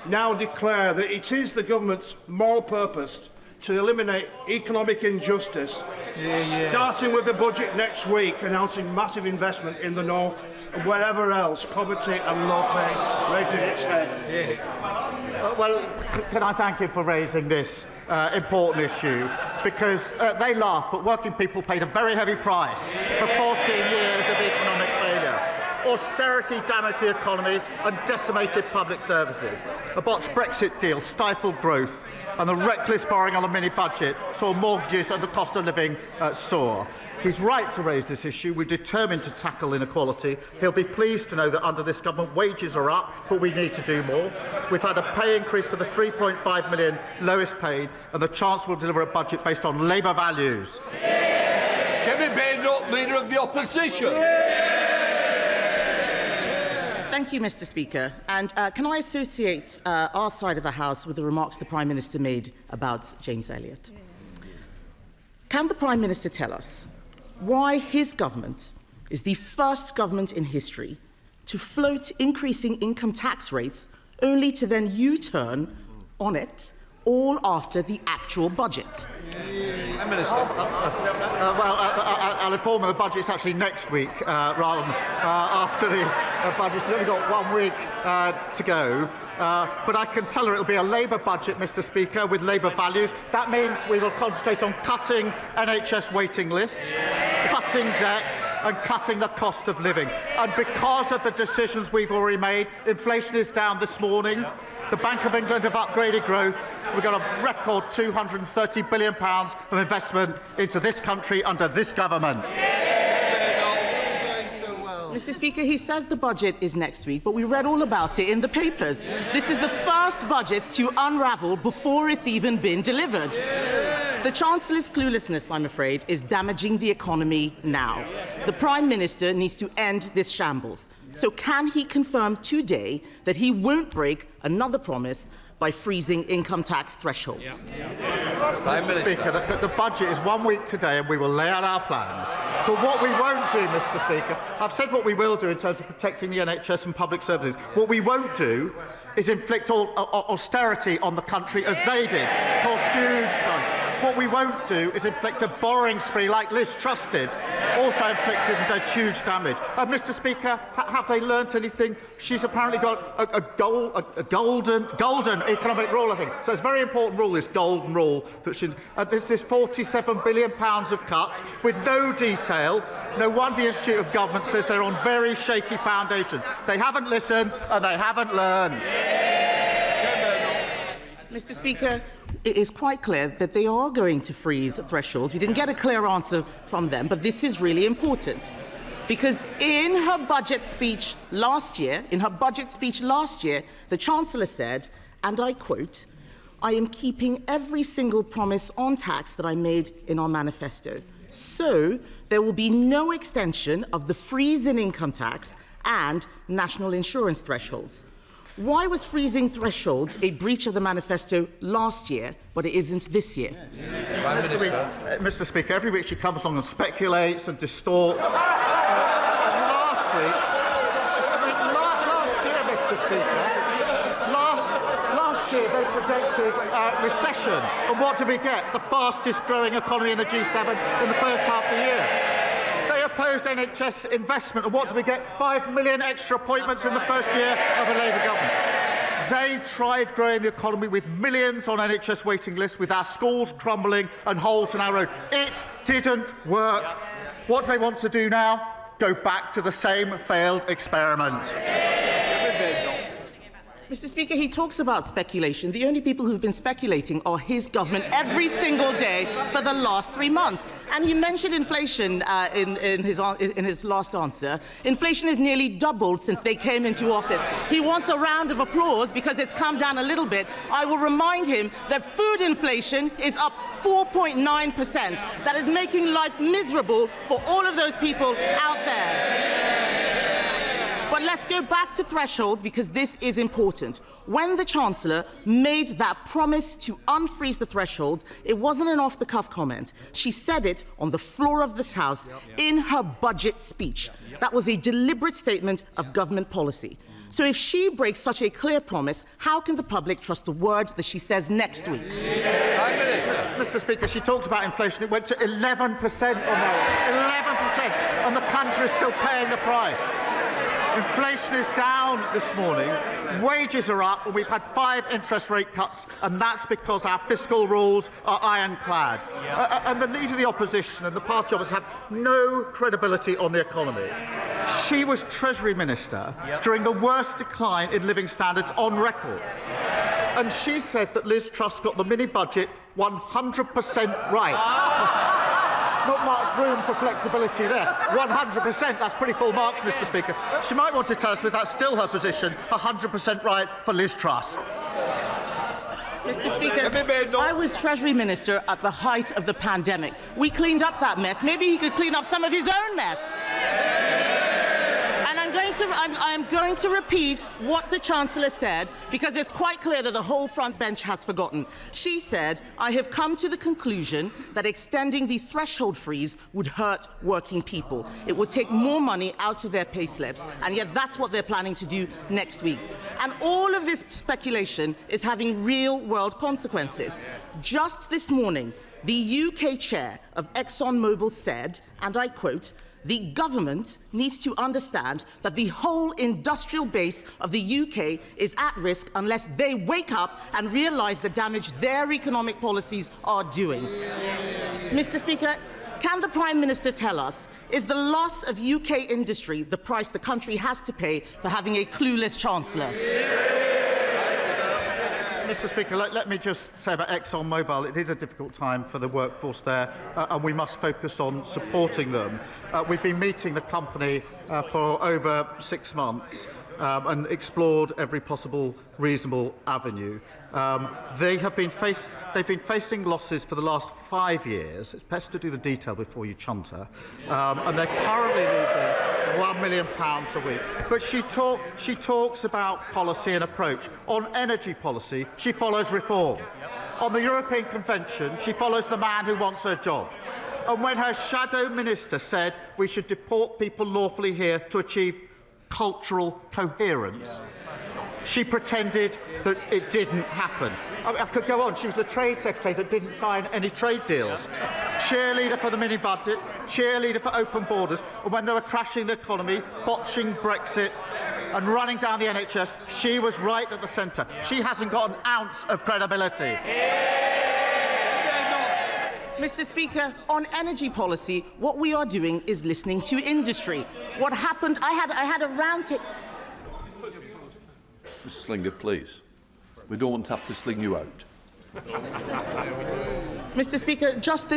now declare that it is the government's moral purpose to eliminate economic injustice, starting with the budget next week, announcing massive investment in the north and wherever else poverty and low pay raising its head? Well, can I thank you for raising this important issue, because they laugh, but working people paid a very heavy price for 14 years of economic failure. Austerity damaged the economy and decimated public services. A botched Brexit deal stifled growth, and the reckless borrowing on the mini-budget saw mortgages and the cost of living soar. He's right to raise this issue. We're determined to tackle inequality. He'll be pleased to know that under this government wages are up, but we need to do more. We've had a pay increase for the 3.5 million lowest paid, and the Chancellor will deliver a budget based on Labour values. Kemi Badenoch, Leader of the Opposition. Thank you, Mr. Speaker. And can I associate our side of the House with the remarks the Prime Minister made about James Elliott? Can the Prime Minister tell us why his government is the first government in history to float increasing income tax rates only to then U-turn on it all after the actual budget? I'll inform you the budget's actually next week rather than after the budget. It's only got 1 week to go. But I can tell her it'll be a Labour budget, Mr. Speaker, with Labour values. That means we will concentrate on cutting NHS waiting lists, cutting debt and cutting the cost of living. And because of the decisions we've already made, inflation is down this morning. The Bank of England have upgraded growth. We've got a record £230 billion of investment into this country under this government. Mr. Speaker, he says the budget is next week, but we read all about it in the papers. This is the first budget to unravel before it's even been delivered. The Chancellor's cluelessness, I'm afraid, is damaging the economy now. The Prime Minister needs to end this shambles. So can he confirm today that he won't break another promise by freezing income tax thresholds? Mr. Speaker, the budget is 1 week today and we will lay out our plans. But what we won't do, Mr. Speaker, I've said what we will do in terms of protecting the NHS and public services. What we won't do is inflict austerity on the country as they did. It's caused huge harm. What we won't do is inflict a borrowing spree like Liz Truss did, also inflicted and did huge damage. Mr. Speaker, have they learnt anything? She's apparently got a golden economic rule, I think. So it's a very important rule, this golden rule. That there's this £47 billion of cuts with no detail. No wonder the Institute of Government says they're on very shaky foundations. They haven't listened and they haven't learned. Mr. Speaker, it is quite clear that they are going to freeze thresholds. We didn't get a clear answer from them, but this is really important. Because in her budget speech last year, the Chancellor said, and I quote, "I am keeping every single promise on tax that I made in our manifesto. So there will be no extension of the freeze in income tax and national insurance thresholds." Why was freezing thresholds a breach of the manifesto last year, but it isn't this year? Mr. Speaker, every week she comes along and speculates and distorts. Last year, Mr. Speaker, last year they predicted recession. And what did we get? The fastest growing economy in the G7 in the first half of the year. Opposed NHS investment, and what do we get? 5 million extra appointments in the first year of a Labour government. They tried growing the economy with millions on NHS waiting lists, with our schools crumbling and holes in our road. It didn't work. What do they want to do now? Go back to the same failed experiment. Mr. Speaker, he talks about speculation. The only people who've been speculating are his government every single day for the last 3 months. And he mentioned inflation in his last answer. Inflation has nearly doubled since they came into office. He wants a round of applause because it's come down a little bit. I will remind him that food inflation is up 4.9%. That is making life miserable for all of those people out there. But let's go back to thresholds, because this is important. When the Chancellor made that promise to unfreeze the thresholds, it wasn't an off-the-cuff comment. She said it on the floor of this House in her budget speech. That was a deliberate statement of government policy. So if she breaks such a clear promise, how can the public trust a word that she says next week? Mr. Speaker, she talks about inflation. It went to 11% on there. 11%, and the country is still paying the price. Inflation is down this morning, wages are up, and we've had 5 interest rate cuts, and that's because our fiscal rules are ironclad. And the Leader of the Opposition and the party officers have no credibility on the economy. She was Treasury Minister during the worst decline in living standards on record. And she said that Liz Truss got the mini-budget 100% right. Not much room for flexibility there. 100%, that's pretty full marks, Mr. Speaker. She might want to tell us if that's still her position, 100% right for Liz Truss. Mr. Speaker, I was Treasury Minister at the height of the pandemic. We cleaned up that mess. Maybe he could clean up some of his own mess. And I'm going to repeat what the Chancellor said, because it's quite clear that the whole front bench has forgotten. She said, "I have come to the conclusion that extending the threshold freeze would hurt working people. It would take more money out of their pay slips, and yet that's what they're planning to do next week." And all of this speculation is having real-world consequences. Just this morning, the UK chair of ExxonMobil said, and I quote, "The government needs to understand that the whole industrial base of the UK is at risk unless they wake up and realise the damage their economic policies are doing." Mr. Speaker, can the Prime Minister tell us, is the loss of UK industry the price the country has to pay for having a clueless Chancellor? Mr. Speaker, let me just say about ExxonMobil, it is a difficult time for the workforce there, and we must focus on supporting them. We've been meeting the company for over 6 months and explored every possible reasonable avenue. They've been facing losses for the last 5 years. It's best to do the detail before you chunter. And they're currently losing £1 million a week. But she talks about policy and approach. On energy policy, she follows reform. On the European Convention, she follows the man who wants her job. And when her shadow minister said we should deport people lawfully here to achieve cultural coherence, she pretended that it didn't happen. I could go on. She was the Trade Secretary that didn't sign any trade deals. Cheerleader for the mini-budget, cheerleader for open borders, and when they were crashing the economy, botching Brexit and running down the NHS, she was right at the centre. She hasn't got an ounce of credibility. Mr. Speaker, on energy policy, what we are doing is listening to industry. What happened, I had a round table. Mr. Slinger, please. We don't want to have to sling you out. Mr. Speaker, just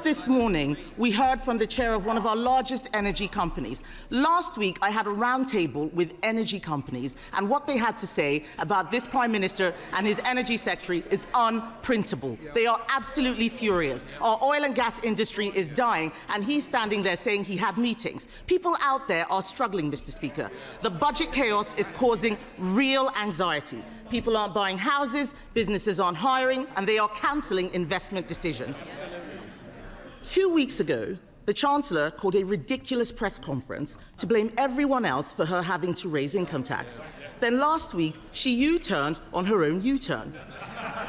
this morning, we heard from the chair of one of our largest energy companies. Last week, I had a round table with energy companies, and what they had to say about this Prime Minister and his energy secretary is unprintable. They are absolutely furious. Our oil and gas industry is dying, and he's standing there saying he had meetings. People out there are struggling, Mr. Speaker. The budget chaos is causing real anxiety. People aren't buying houses, businesses aren't hiring, and they are cancelling investment decisions. 2 weeks ago, the Chancellor called a ridiculous press conference to blame everyone else for her having to raise income tax. Then last week, she U-turned on her own U-turn.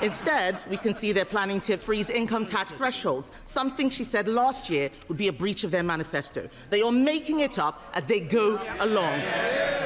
Instead, we can see they're planning to freeze income tax thresholds, something she said last year would be a breach of their manifesto. They are making it up as they go along.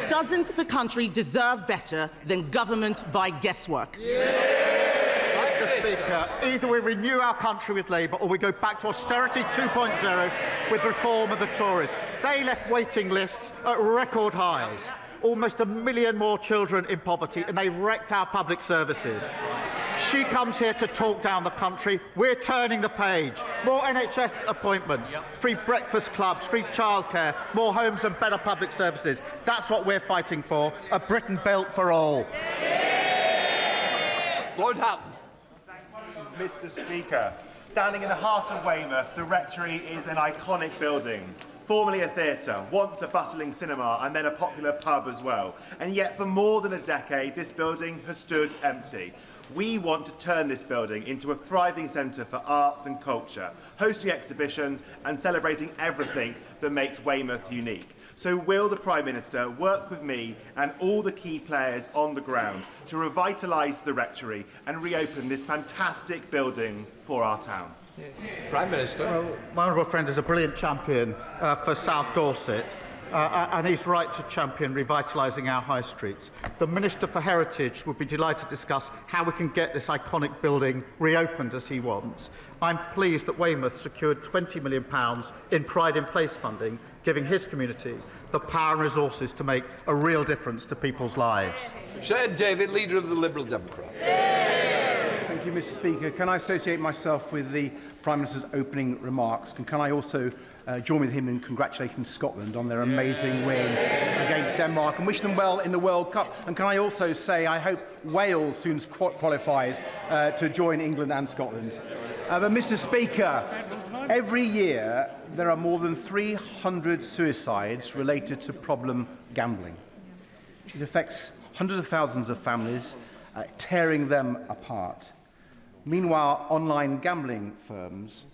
Doesn't the country deserve better than government by guesswork? Mr. Speaker, either we renew our country with Labour or we go back to austerity 2.0 with reform of the Tories. They left waiting lists at record highs, almost 1 million more children in poverty, and they wrecked our public services. She comes here to talk down the country. We're turning the page. More NHS appointments, free breakfast clubs, free childcare, more homes and better public services. That's what we're fighting for, a Britain built for all. Lord Hatton. Mr. Speaker, standing in the heart of Weymouth, the Rectory is an iconic building. Formerly a theatre, once a bustling cinema, and then a popular pub as well. And yet, for more than a decade, this building has stood empty. We want to turn this building into a thriving centre for arts and culture, hosting exhibitions and celebrating everything that makes Weymouth unique. So will the Prime Minister work with me and all the key players on the ground to revitalise the rectory and reopen this fantastic building for our town? Prime Minister. Well, my honourable friend is a brilliant champion for South Dorset. And he's right to champion revitalising our high streets. The Minister for Heritage would be delighted to discuss how we can get this iconic building reopened as he wants. I'm pleased that Weymouth secured £20 million in Pride in Place funding, giving his community the power and resources to make a real difference to people's lives. Sir David, Leader of the Liberal Democrat. Thank you, Mr. Speaker. Can I associate myself with the Prime Minister's opening remarks? And can I also join with him in congratulating Scotland on their amazing win against Denmark and wish them well in the World Cup? And can I also say I hope Wales soon qualifies to join England and Scotland? But Mr. Speaker, every year there are more than 300 suicides related to problem gambling. It affects hundreds of thousands of families, tearing them apart. Meanwhile, online gambling firms